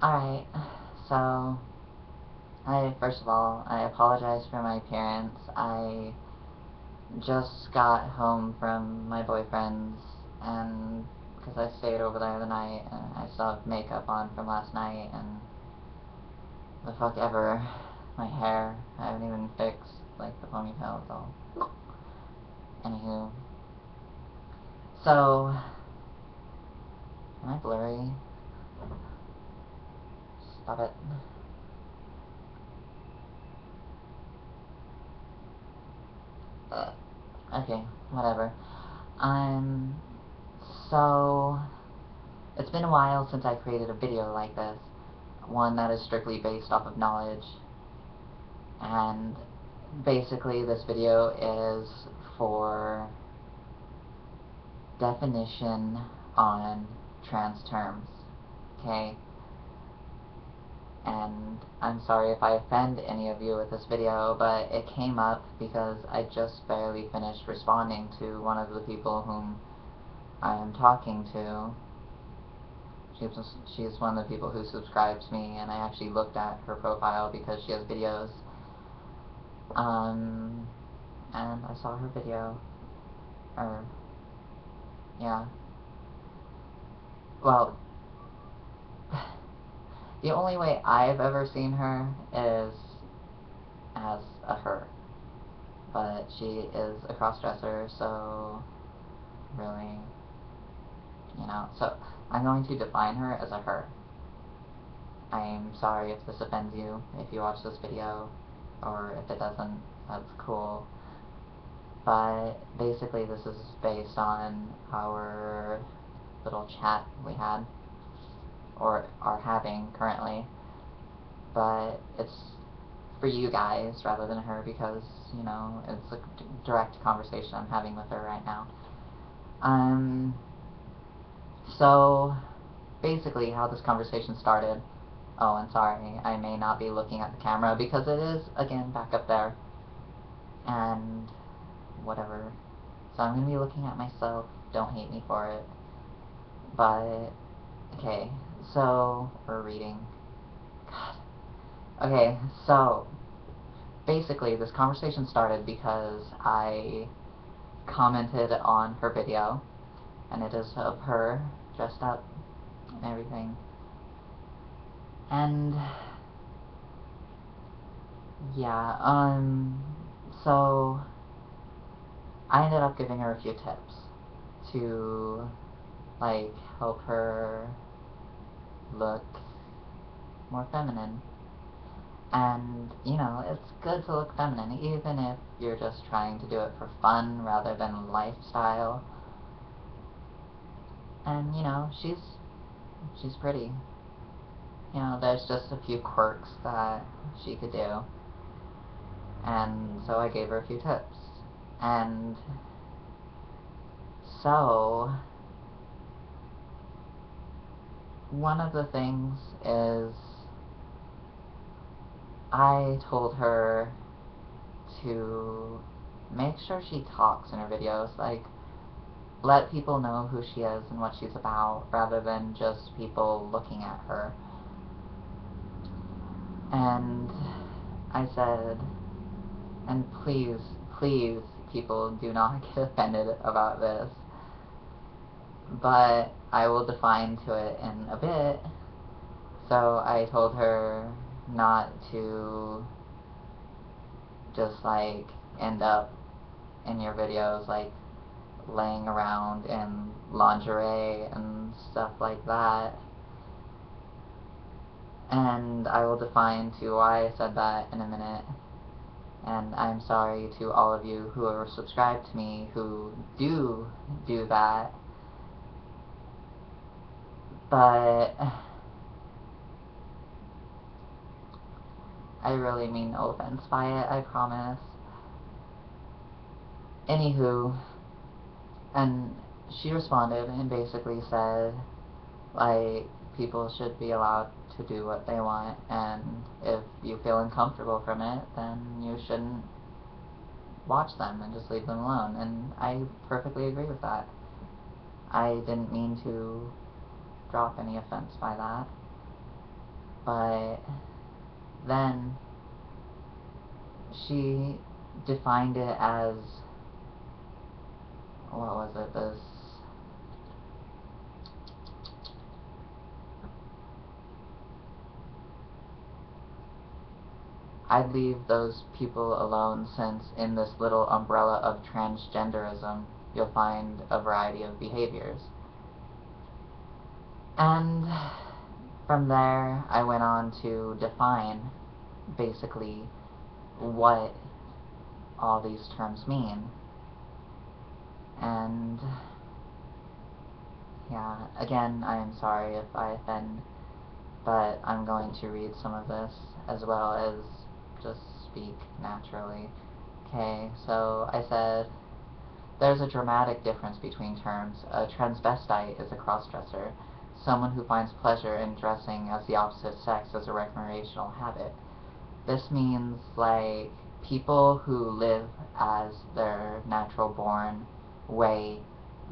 Alright, so, first of all, I apologize for my appearance. I just got home from my boyfriend's, and because I stayed over there the night, and I still have makeup on from last night, and the fuck ever, my hair, I haven't even fixed, like, the ponytail, it's all, anywho, so, am I blurry? Stop it. Okay, whatever. So, it's been a while since I created a video like this, one that is strictly based off of knowledge, and basically this video is for definition on trans terms, okay? And I'm sorry if I offend any of you with this video, but it came up because I just barely finished responding to one of the people whom I am talking to. She's one of the people who subscribed to me, and I actually looked at her profile because she has videos. And I saw her video, or, yeah. Well, the only way I've ever seen her is as a her. But she is a cross-dresser, so really, so I'm going to define her as a her. I'm sorry if this offends you, if you watch this video, or if it doesn't, that's cool. But basically this is based on our little chat we had, or are having currently, but it's for you guys rather than her because, it's a direct conversation I'm having with her right now. So, basically how this conversation started, oh, and sorry, I may not be looking at the camera because it is, again, back up there, and whatever, so I'm going to be looking at myself, don't hate me for it, but, okay, so, we're reading, God, okay, so, basically this conversation started because I commented on her video, and it is of her dressed up and everything, and yeah, so I ended up giving her a few tips to, like, help her look more feminine. And, it's good to look feminine, even if you're just trying to do it for fun rather than lifestyle. And, she's pretty. There's just a few quirks that she could do. And so I gave her a few tips. And so, one of the things is I told her to make sure she talks in her videos, like, let people know who she is and what she's about, rather than just people looking at her. And I said, and please, please, people, do not get offended about this, but I will define to it in a bit. So I told her not to just, like, end up in your videos, like, laying around in lingerie and stuff like that. And I will define to why I said that in a minute. And I'm sorry to all of you who are subscribed to me who do that. But I really mean no offense by it, I promise. Anywho, and she responded and basically said, like, people should be allowed to do what they want, and if you feel uncomfortable from it, then you shouldn't watch them and just leave them alone. And I perfectly agree with that. I didn't mean to drop any offense by that. But then she defined it as, what was it, this, I'd leave those people alone, since in this little umbrella of transgenderism you'll find a variety of behaviors. And from there I went on to define basically what all these terms mean. And yeah, again, I am sorry if I offend, but I'm going to read some of this as well as just speak naturally. Okay, so I said, there's a dramatic difference between terms. A transvestite is a crossdresser, someone who finds pleasure in dressing as the opposite sex as a recreational habit. This means, like, people who live as their natural born way,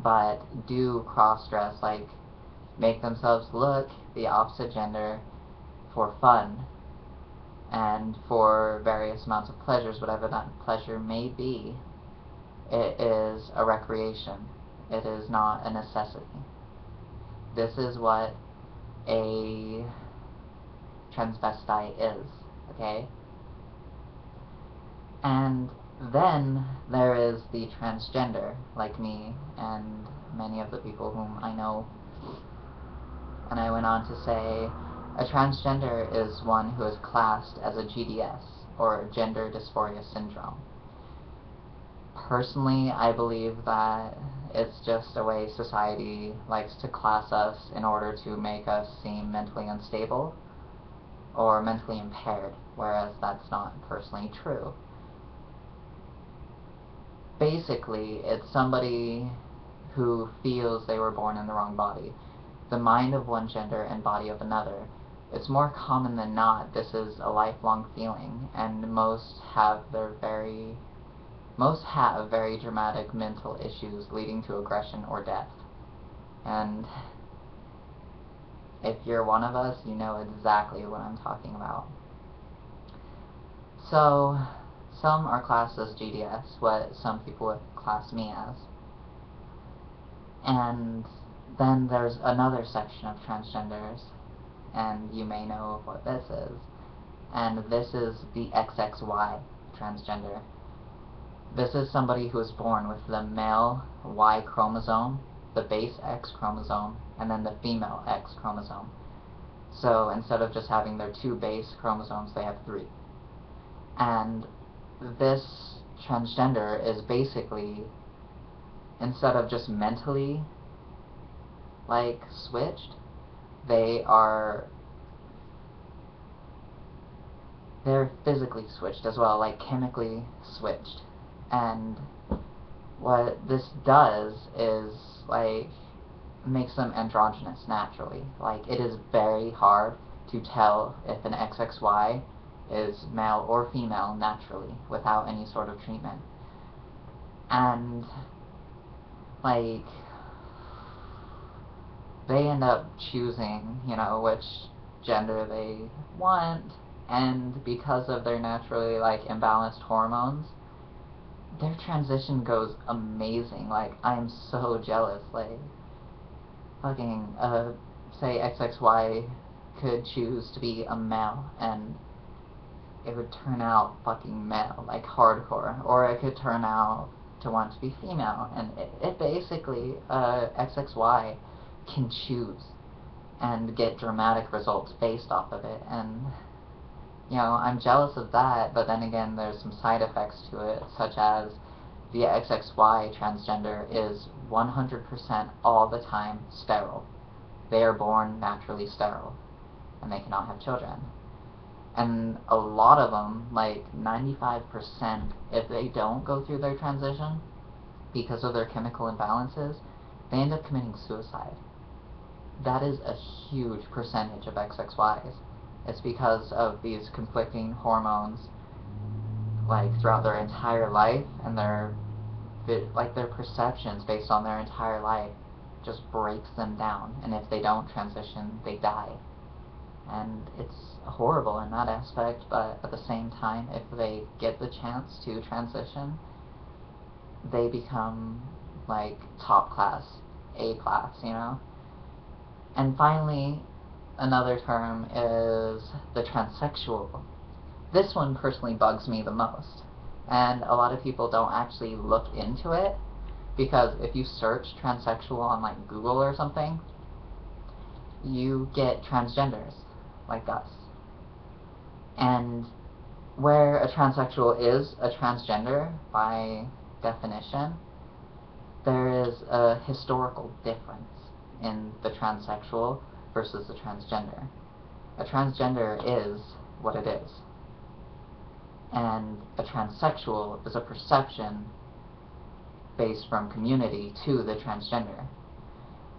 but do cross-dress, like, make themselves look the opposite gender for fun and for various amounts of pleasures, whatever that pleasure may be. It is a recreation. It is not a necessity. This is what a transvestite is, okay? And then there is the transgender, like me and many of the people whom I know. And I went on to say, a transgender is one who is classed as a GDS, or gender dysphoria syndrome. Personally, I believe that it's just a way society likes to class us in order to make us seem mentally unstable or mentally impaired, whereas that's not personally true. Basically, it's somebody who feels they were born in the wrong body, the mind of one gender and body of another. It's more common than not. This is a lifelong feeling, and most have very dramatic mental issues leading to aggression or death. And if you're one of us, you know exactly what I'm talking about. So, some are classed as GDS, what some people would class me as. And then there's another section of transgenders, and you may know what this is. And this is the XXY transgender. This is somebody who is born with the male Y chromosome, the base X chromosome, and then the female X chromosome. So instead of just having their two base chromosomes, they have three. And this transgender is basically, instead of just mentally, like, switched, they're physically switched as well, like chemically switched. And what this does is, like, makes them androgynous naturally. Like, it is very hard to tell if an XXY is male or female naturally without any sort of treatment. And, like, they end up choosing, you know, which gender they want, and because of their naturally, like, imbalanced hormones, their transition goes amazing. Like, I'm so jealous. Like, fucking, say XXY could choose to be a male, and it would turn out fucking male, like hardcore, or it could turn out to want to be female, and it basically, XXY can choose and get dramatic results based off of it. And, you know, I'm jealous of that, but then again, there's some side effects to it, such as the XXY transgender is 100% all the time sterile. They are born naturally sterile, and they cannot have children. And a lot of them, like 95%, if they don't go through their transition because of their chemical imbalances, they end up committing suicide. That is a huge percentage of XXYs. It's because of these conflicting hormones, like, throughout their entire life, and their perceptions based on their entire life just breaks them down, and if they don't transition, they die. and it's horrible in that aspect, but at the same time, if they get the chance to transition, they become like top class, A class, you know? And finally, another term is the transsexual. This one personally bugs me the most, and a lot of people don't actually look into it, because if you search transsexual on like Google or something, you get transgenders like us. And where a transsexual is a transgender by definition, there is a historical difference in the transsexual versus the transgender. A transgender is what it is, and a transsexual is a perception based from community to the transgender.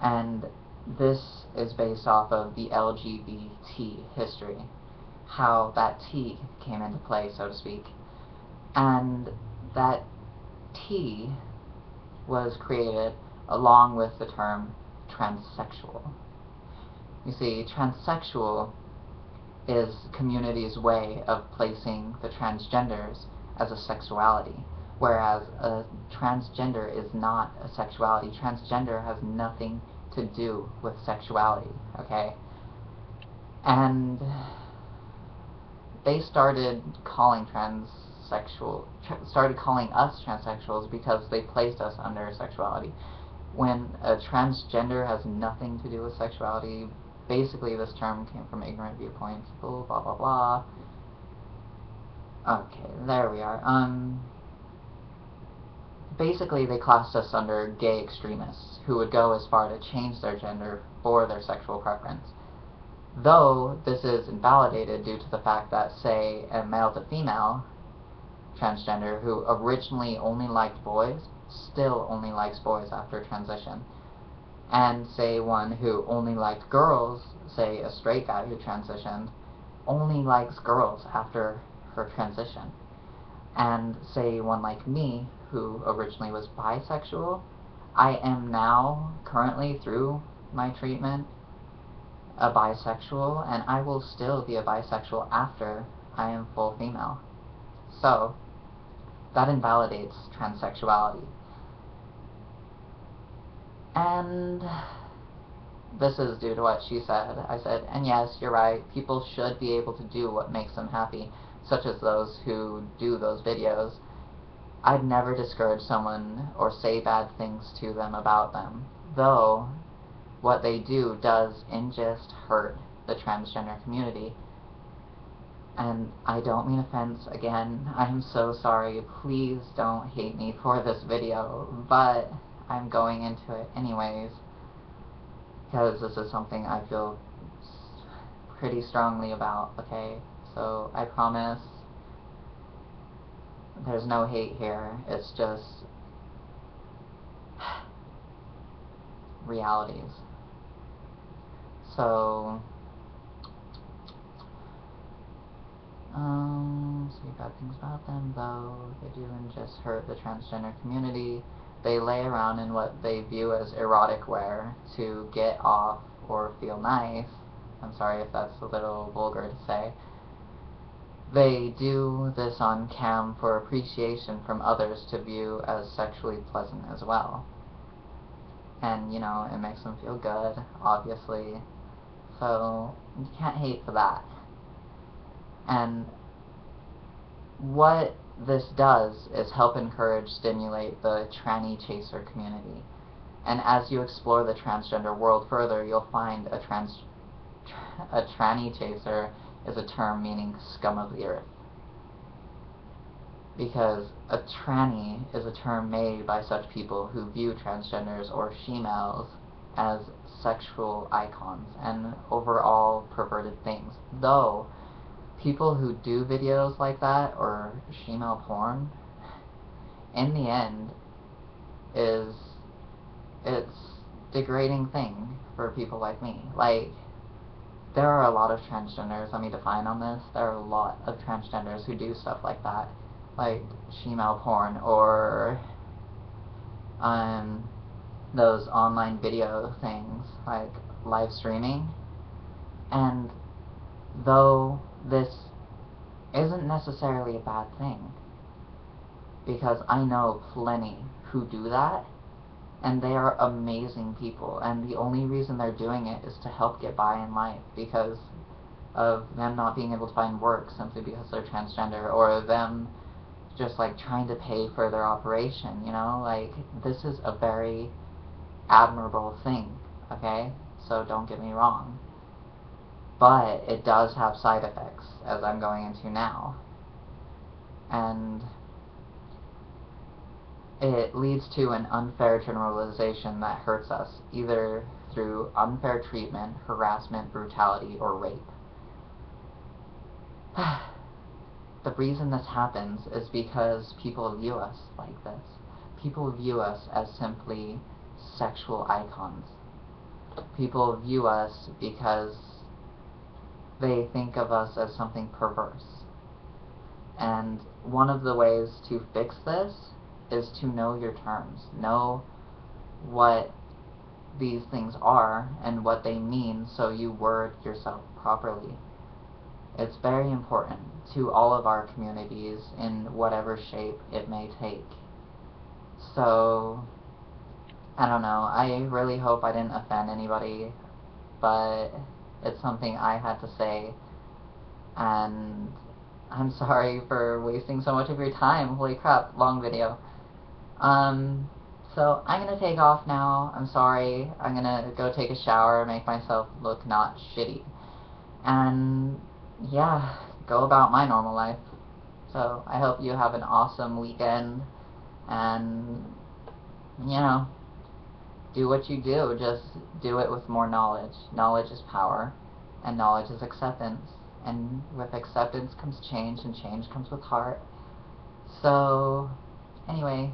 And this is based off of the LGBT history, how that T came into play, so to speak. And that T was created along with the term transsexual. You see, transsexual is community's way of placing the transgenders as a sexuality, whereas a transgender is not a sexuality. Transgender has nothing to do with sexuality, okay? And they started calling us transsexuals because they placed us under sexuality. When a transgender has nothing to do with sexuality, basically this term came from ignorant viewpoint people, blah blah blah. Okay, there we are. Basically they classed us under gay extremists who would go as far to change their gender for their sexual preference. Though this is invalidated due to the fact that, say, a male to female transgender who originally only liked boys still only likes boys after transition. And say one who only liked girls, say a straight guy who transitioned, only likes girls after her transition. And say one like me, who originally was bisexual, I am now, currently through my treatment, a bisexual, and I will still be a bisexual after I am full female. So, that invalidates transsexuality. And this is due to what she said. I said, and yes, you're right, people should be able to do what makes them happy, such as those who do those videos. I'd never discourage someone or say bad things to them about them, though what they do does just hurt the transgender community. And I don't mean offense, again, I'm so sorry, please don't hate me for this video, but I'm going into it anyways, because this is something I feel pretty strongly about, okay? So I promise there's no hate here, it's just realities. So, say bad things about them, though they do just hurt the transgender community. They lay around in what they view as erotic wear to get off or feel nice. I'm sorry if that's a little vulgar to say. They do this on cam for appreciation from others to view as sexually pleasant as well. And, you know, it makes them feel good, obviously. So, you can't hate for that. And what this does is help encourage, stimulate the tranny chaser community. And as you explore the transgender world further, you'll find a tranny chaser is a term meaning scum of the earth. Because a tranny is a term made by such people who view transgenders or she-males as sexual icons and overall perverted things. Though people who do videos like that, or she-male porn, in the end, it's degrading thing for people like me. Like, there are a lot of transgenders, let me define on this, there are a lot of transgenders who do stuff like that, like she-male porn, or those online video things, like live streaming, and Though this isn't necessarily a bad thing, because I know plenty who do that, and they are amazing people, and the only reason they're doing it is to help get by in life because of them not being able to find work simply because they're transgender, or them just like trying to pay for their operation, you know? Like, this is a very admirable thing, okay? So don't get me wrong. But it does have side effects, as I'm going into now. And it leads to an unfair generalization that hurts us, either through unfair treatment, harassment, brutality, or rape. The reason this happens is because people view us like this. People view us as simply sexual icons. People view us because they think of us as something perverse. And one of the ways to fix this is to know your terms. Know what these things are and what they mean so you word yourself properly. It's very important to all of our communities in whatever shape it may take. So, I don't know, I really hope I didn't offend anybody, but it's something I had to say, and I'm sorry for wasting so much of your time. Holy crap, long video. So I'm gonna take off now. I'm sorry. I'm gonna go take a shower, make myself look not shitty. And yeah, go about my normal life. So I hope you have an awesome weekend, and you know, do what you do, just do it with more knowledge. Knowledge is power, and knowledge is acceptance. And with acceptance comes change, and change comes with heart. So, anyway,